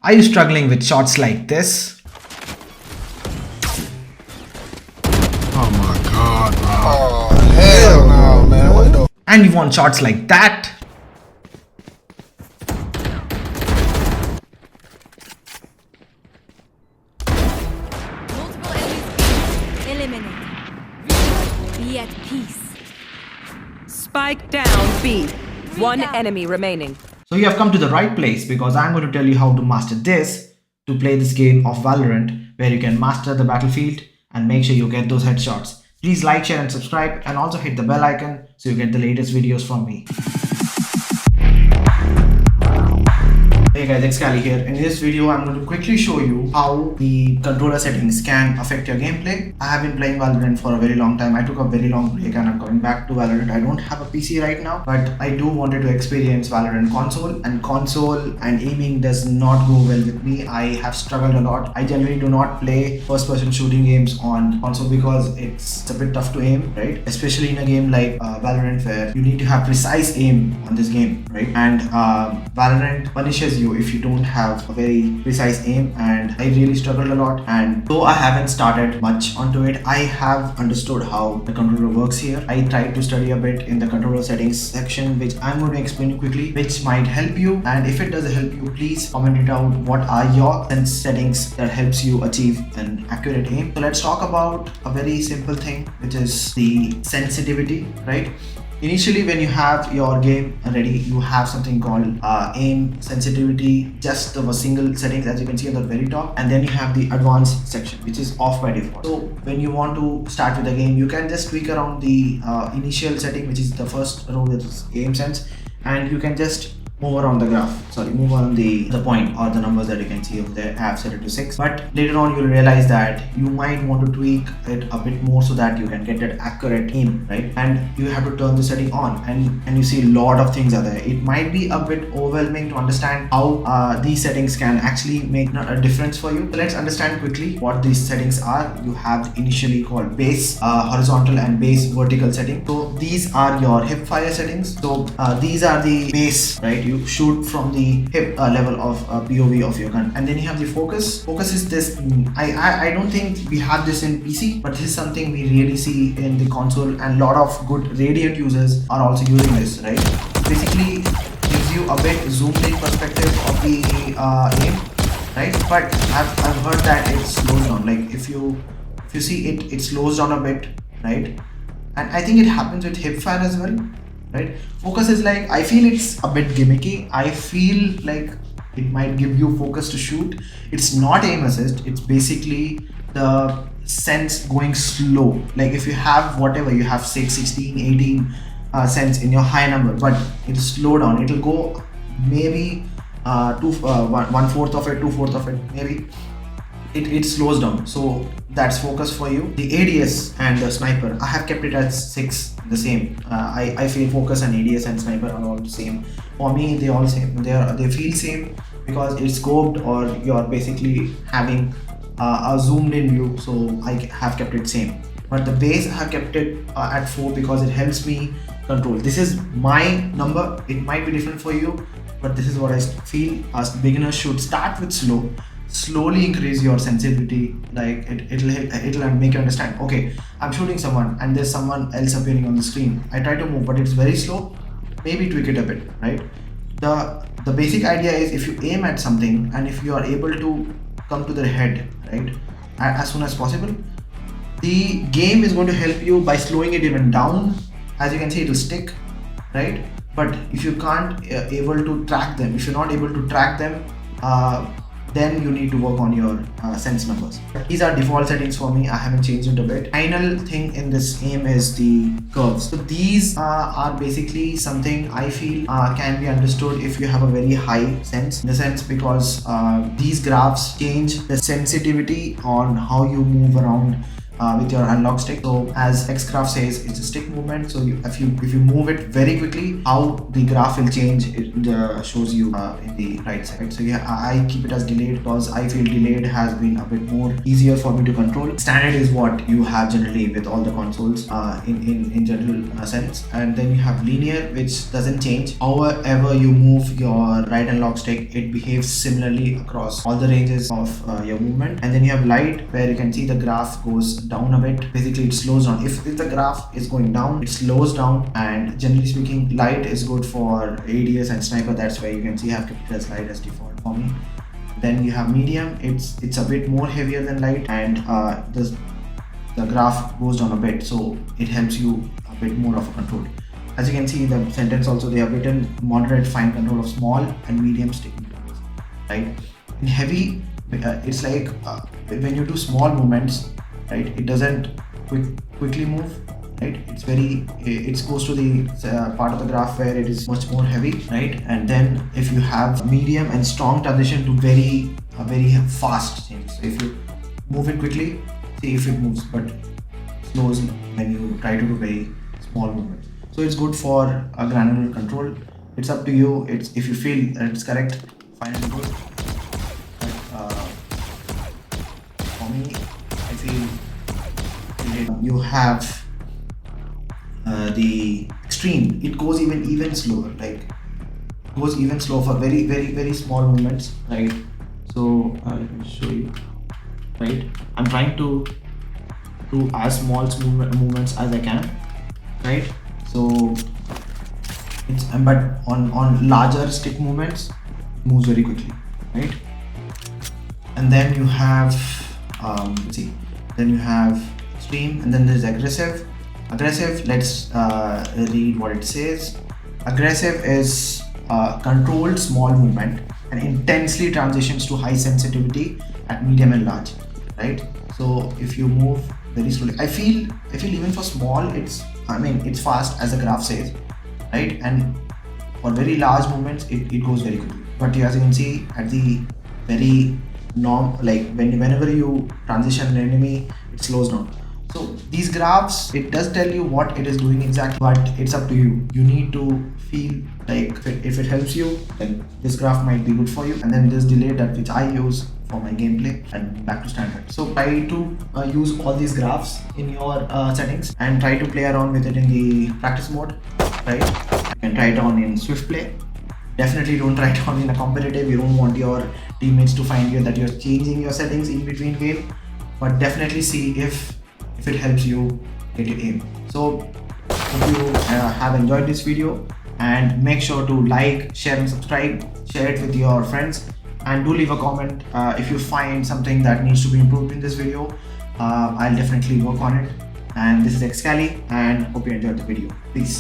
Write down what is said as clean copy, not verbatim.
Are you struggling with shots like this? Oh my god, bro. Oh, hell no, man. What the? And you want shots like that? Multiple enemies eliminated. Be at peace. Spike down B. One enemy remaining. So you have come to the right place because I'm going to tell you how to master this to play this game of Valorant where you can master the battlefield and make sure you get those headshots. Please like, share and subscribe and also hit the bell icon so you get the latest videos from me. Hey guys, Xcali here. In this video, I'm going to quickly show you how the controller settings can affect your gameplay. I have been playing Valorant for a very long time. I took a very long break and I'm coming back to Valorant. I don't have a PC right now, but I do wanted to experience Valorant console, and console and aiming does not go well with me. I have struggled a lot. I generally do not play first-person shooting games on console because it's a bit tough to aim, right? Especially in a game like Valorant where you need to have precise aim on this game, right? And Valorant punishes you if you don't have a very precise aim, and I really struggled a lot. And though I haven't started much onto it, I have understood how the controller works here. I tried to study a bit in the controller settings section, which I'm going to explain quickly, which might help you. And if it does help you, please comment it out. What are your sense settings that helps you achieve an accurate aim? So let's talk about a very simple thing, which is the sensitivity, right? Initially, when you have your game ready, you have something called aim sensitivity, just of a single settings, as you can see on the very top, and then you have the advanced section, which is off by default. So when you want to start with the game, you can just tweak around the initial setting, which is the first row, that is aim sense, and you can just move around the graph, move on the point or the numbers that you can see over there. I have set it to 6, but later on you'll realize that you might want to tweak it a bit more so that you can get that accurate aim, right? And you have to turn the setting on, and you see a lot of things are there. It might be a bit overwhelming to understand how these settings can actually make a difference for you. So let's understand quickly what these settings are. You have initially called base horizontal and base vertical setting. So these are your hip fire settings. So these are the base, right? You shoot from the hip level of POV of your gun, and then you have the focus. Focus is this. I don't think we have this in PC, but this is something we really see in the console, and a lot of good Radiant users are also using this, right? Basically, gives you a bit zoomed in perspective of the aim, right? But I've heard that it slows down. Like if you see it slows down a bit, right? And I think it happens with hipfire as well, right? Focus is like, I feel it's a bit gimmicky. I feel like it might give you focus to shoot. It's not aim assist. It's basically the sense going slow. Like if you have whatever, you have 6, 16, 18 sense in your high number, but it'll slow down. It'll go maybe 1/4 of it, 2/4 of it, maybe. It slows down. So that's focus for you. The ADS and the sniper, I have kept it at 6, the same. I feel focus and ADS and sniper are all the same. For me, they all same. They feel same because it's scoped, or you're basically having a zoomed in view. So I have kept it same. But the base, I have kept it at 4 because it helps me control. This is my number. It might be different for you, but this is what I feel. As beginners should start with slow. Slowly increase your sensitivity. Like it'll make you understand, okay, I'm shooting someone and there's someone else appearing on the screen. I try to move, but it's very slow. Maybe tweak it a bit, right? The basic idea is, if you aim at something and if you are able to come to their head, right, as soon as possible, the game is going to help you by slowing it even down. As you can see, it will stick, right? But if you can't able to track them, if you're not able to track them, then you need to work on your sense numbers. These are default settings for me. I haven't changed it a bit. Final thing in this aim is the curves. So these are basically something I feel can be understood if you have a very high sense, in the sense because these graphs change the sensitivity on how you move around with your unlock stick. So as Xcraft says, it's a stick movement. So if you move it very quickly, how the graph will change, it shows you in the right side. So yeah, I keep it as delayed because I feel delayed has been a bit more easier for me to control. Standard is what you have generally with all the consoles in general sense, and then you have linear, which doesn't change. However you move your right unlock stick, it behaves similarly across all the ranges of your movement. And then you have light, where you can see the graph goes down a bit. Basically it slows down. If the graph is going down, it slows down. And generally speaking, light is good for ADS and sniper. That's why you can see I have kept it as light as default for me. Then you have medium, it's a bit more heavier than light, and the graph goes down a bit, so it helps you a bit more of a control. As you can see, the sentence also, they have written moderate fine control of small and medium stick movements, right? In heavy, it's like when you do small movements, right, it doesn't quickly move, right? It goes to the part of the graph where it is much more heavy, right? And then if you have medium and strong transition to very fast change. So if you move it quickly, see if it moves, but slows when you try to do very small movements. So it's good for a granular control. It's up to you. It's if you feel that it's correct, fine and good. But for me, I feel you have the extreme. It goes even slower. Like goes even slower for very small movements, right? So let me show you. Right, I'm trying to do as small movements as I can, right? So it's but on larger stick movements, it moves very quickly, right? And then you have let's see, then you have extreme, and then there's aggressive. Let's read what it says. Aggressive is controlled small movement and intensely transitions to high sensitivity at medium and large, right? So if you move very slowly, I feel even for small, it's fast, as the graph says, right? And for very large movements, it goes very quickly. But as you can see, at the very whenever you transition an enemy, it slows down. So these graphs, it does tell you what it is doing exactly, but it's up to you. You need to feel like if it helps you, then this graph might be good for you. And then this delay, that which I use for my gameplay, and back to standard. So try to use all these graphs in your settings and try to play around with it in the practice mode, right? You can try it on in swift play. Definitely don't try it on in a competitive. You don't want your teammates to find you that you're changing your settings in between game, but definitely see if it helps you get your aim. So hope you have enjoyed this video, and make sure to like, share and subscribe. Share it with your friends, and do leave a comment if you find something that needs to be improved in this video. I'll definitely work on it. And this is Xcali, and hope you enjoyed the video. Peace.